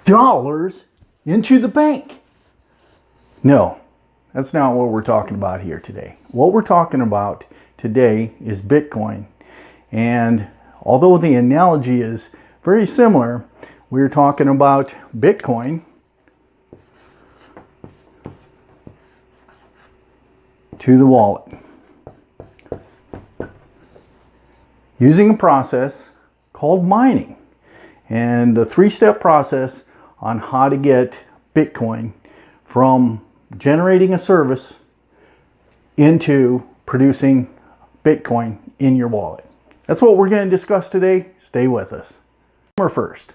dollars into the bank. No, that's not what we're talking about here today. What we're talking about today is Bitcoin. And although the analogy is very similar, we're talking about Bitcoin to the wallet, using a process called mining, and the three-step process on how to get Bitcoin from generating a service into producing Bitcoin in your wallet. That's what we're going to discuss today. Stay with us. First,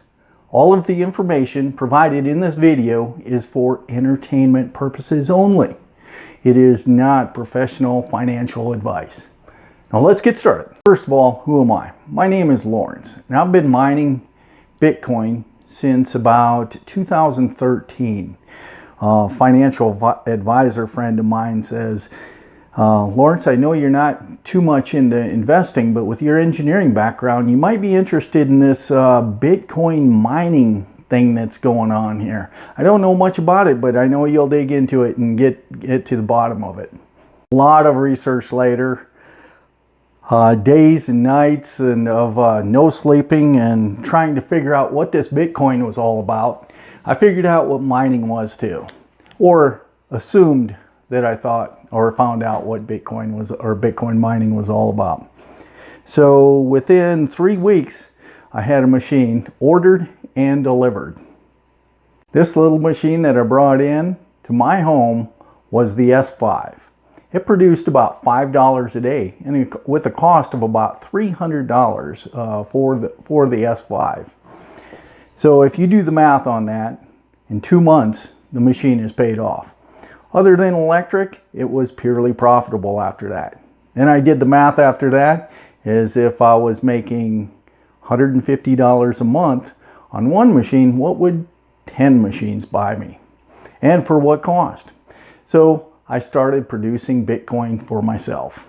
all of the information provided in this video is for entertainment purposes only. It is not professional financial advice. Now let's get started. First of all, who am I? My name is Lawrence, and I've been mining Bitcoin since about 2013. A financial advisor friend of mine says, Lawrence, I know you're not too much into investing, but with your engineering background, you might be interested in this Bitcoin mining thing that's going on here. I don't know much about it, but I know you'll dig into it and get to the bottom of it. A lot of research later, days and nights and of no sleeping and trying to figure out what this Bitcoin was all about. I figured out what mining was too, or assumed that I thought or found out what Bitcoin was, or Bitcoin mining was all about. So within 3 weeks, I had a machine ordered and delivered. This little machine that I brought in to my home was the S5. It produced about $5 a day, and with a cost of about $300 for the S5. So if you do the math on that, in 2 months, the machine is paid off. Other than electric, it was purely profitable after that. And I did the math after that, as if I was making $150 a month on one machine, what would 10 machines buy me? And for what cost? So I started producing Bitcoin for myself.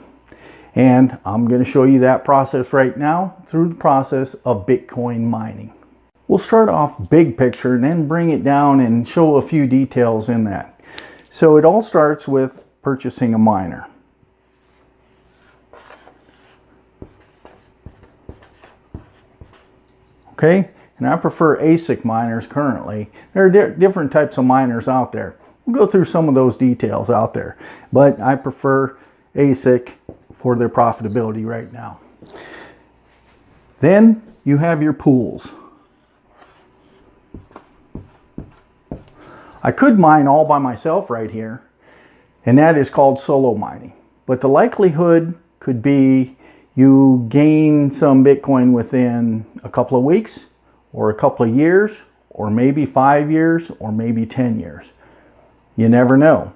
And I'm going to show you that process right now through the process of Bitcoin mining. We'll start off big picture and then bring it down and show a few details in that. So it all starts with purchasing a miner. Okay, and I prefer ASIC miners currently. There are different types of miners out there. We'll go through some of those details out there, but I prefer ASIC for their profitability right now. Then you have your pools. I could mine all by myself right here, and that is called solo mining. But the likelihood could be you gain some Bitcoin within a couple of weeks, or a couple of years, or maybe 5 years, or maybe 10 years. You never know.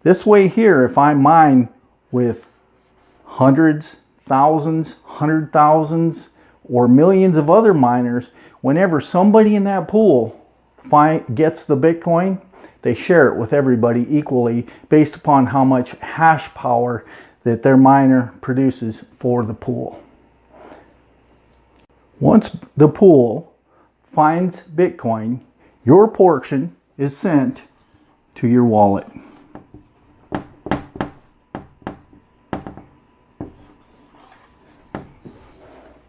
This way here, if I mine with hundreds, thousands, 100,000s, or millions of other miners, whenever somebody in that pool gets the Bitcoin, they share it with everybody equally based upon how much hash power that their miner produces for the pool. Once the pool finds Bitcoin, your portion is sent to your wallet.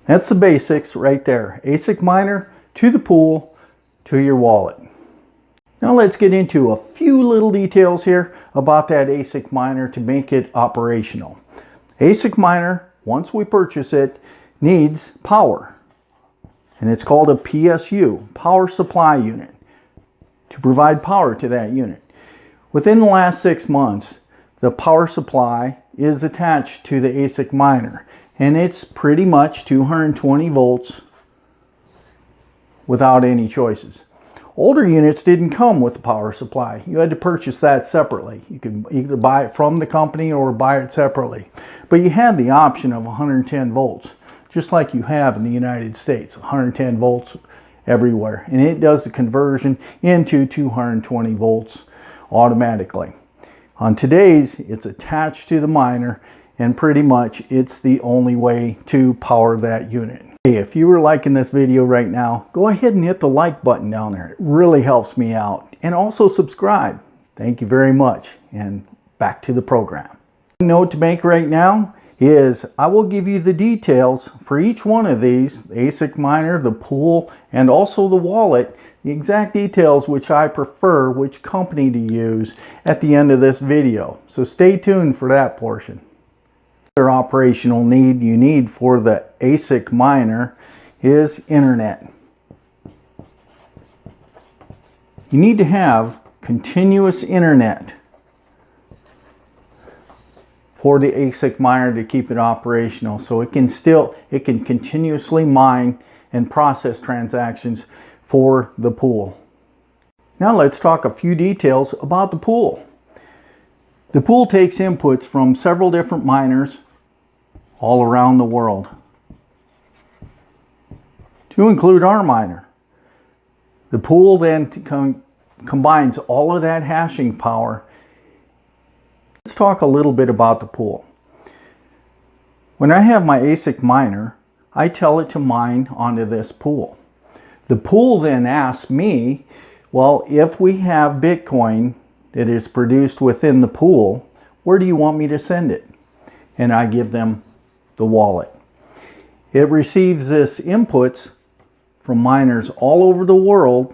That's the basics right there. ASIC miner to the pool to your wallet. Now let's get into a few little details here about that ASIC miner to make it operational. ASIC miner, once we purchase it, needs power. And it's called a PSU, power supply unit, to provide power to that unit. Within the last 6 months, the power supply is attached to the ASIC miner, and it's pretty much 220 volts without any choices. Older units didn't come with the power supply. You had to purchase that separately. You could either buy it from the company or buy it separately. But you had the option of 110 volts, just like you have in the United States, 110 volts everywhere. And it does the conversion into 220 volts automatically. On today's, it's attached to the miner, and pretty much it's the only way to power that unit. Hey, if you were liking this video right now, go ahead and hit the like button down there. It really helps me out. And also subscribe. Thank you very much. And back to the program. Note to make right now is I will give you the details for each one of these, the ASIC miner, the pool, and also the wallet, the exact details which I prefer, which company to use at the end of this video. So stay tuned for that portion. Other operational need you need for the ASIC miner is internet. You need to have continuous internet for the ASIC miner to keep it operational, so it can continuously mine and process transactions for the pool. Now let's talk a few details about the pool. The pool takes inputs from several different miners all around the world, to include our miner. The pool then combines all of that hashing power. Let's talk a little bit about the pool. When I have my ASIC miner, I tell it to mine onto this pool. The pool then asks me, well, if we have Bitcoin that is produced within the pool, where do you want me to send it? And I give them the wallet. It receives this inputs from miners all over the world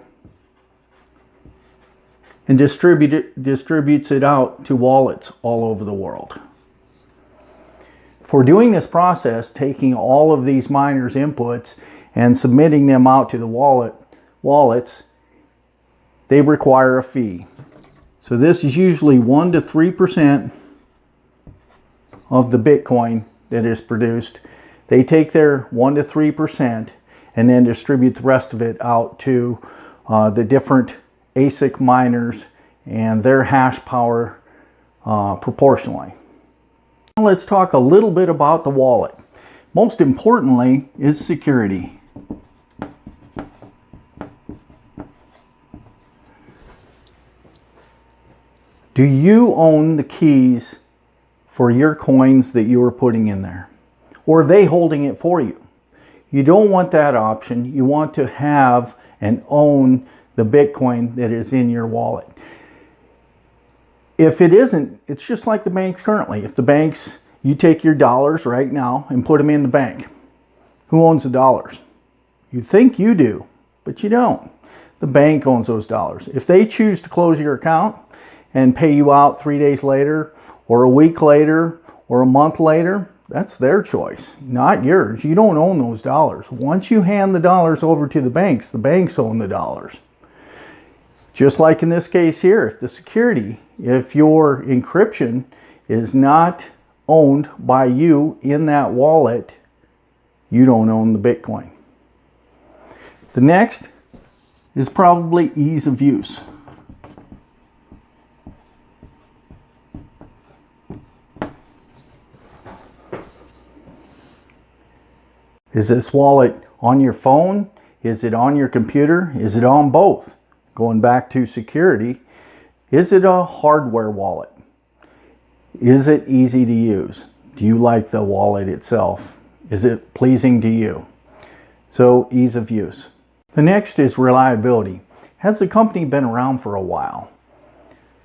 and distributes it out to wallets all over the world. For doing this process, taking all of these miners' inputs and submitting them out to the wallets, they require a fee. So this is usually 1 to 3% of the Bitcoin that is produced. They take their 1 to 3% and then distribute the rest of it out to the different ASIC miners and their hash power proportionally. Now let's talk a little bit about the wallet. Most importantly is security. Do you own the keys for your coins that you are putting in there? Or are they holding it for you? You don't want that option. You want to have and own the Bitcoin that is in your wallet. If it isn't, it's just like the banks currently. If the banks, you take your dollars right now and put them in the bank. Who owns the dollars? You think you do, but you don't. The bank owns those dollars. If they choose to close your account and pay you out 3 days later, or a week later, or a month later, that's their choice, not yours. You don't own those dollars. Once you hand the dollars over to the banks own the dollars. Just like in this case here, if your encryption is not owned by you in that wallet, you don't own the Bitcoin. The next is probably ease of use. Is this wallet on your phone? Is it on your computer? Is it on both? Going back to security, is it a hardware wallet? Is it easy to use? Do you like the wallet itself? Is it pleasing to you? So ease of use. The next is reliability. Has the company been around for a while?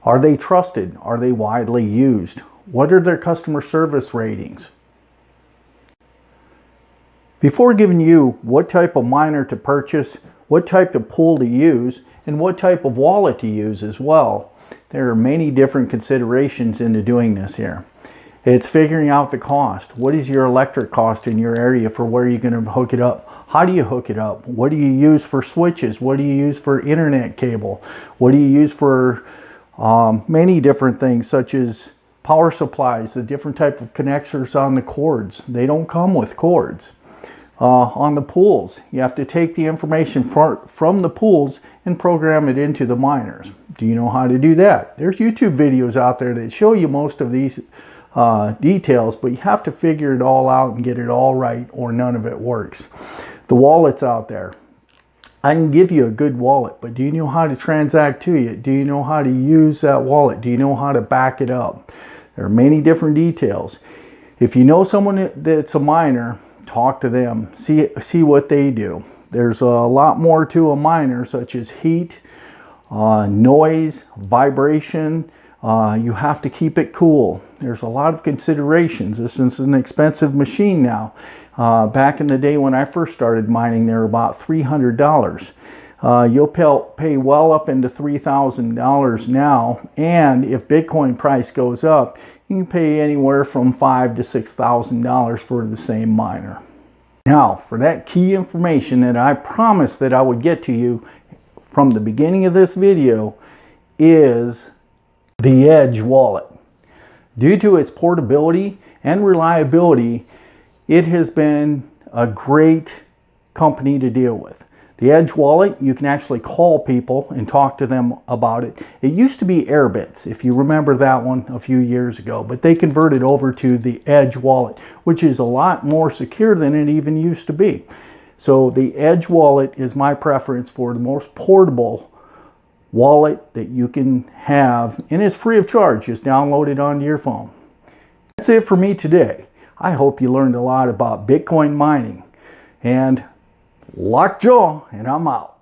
Are they trusted? Are they widely used? What are their customer service ratings? Before giving you what type of miner to purchase, what type of pool to use, and what type of wallet to use as well, there are many different considerations into doing this here. It's figuring out the cost. What is your electric cost in your area for where you're going to hook it up? How do you hook it up? What do you use for switches? What do you use for internet cable? What do you use for many different things, such as power supplies, the different type of connectors on the cords. They don't come with cords. On the pools, you have to take the information from the pools and program it into the miners. Do you know how to do that? There's YouTube videos out there that show you most of these details, but you have to figure it all out and get it all right, or none of it works. The wallets out there. I can give you a good wallet, but do you know how to transact to it? Do you know how to use that wallet? Do you know how to back it up? There are many different details. If you know someone that's a miner, talk to them, see what they do. There's a lot more to a miner, such as heat, noise, vibration. You have to keep it cool. There's a lot of considerations. This is an expensive machine now. Back in the day when I first started mining, they were about $300. You'll pay well up into $3,000 now, and if Bitcoin price goes up, you can pay anywhere from $5,000 to $6,000 for the same miner. Now, for that key information that I promised that I would get to you from the beginning of this video is the Edge wallet. Due to its portability and reliability, it has been a great company to deal with. The Edge wallet, you can actually call people and talk to them about it. It used to be Airbits, if you remember that one a few years ago, but they converted over to the Edge wallet, which is a lot more secure than it even used to be. So the Edge wallet is my preference for the most portable wallet that you can have, and it's free of charge. Just download it onto your phone. That's it for me today. I hope you learned a lot about Bitcoin mining, and lockjaw, and I'm out.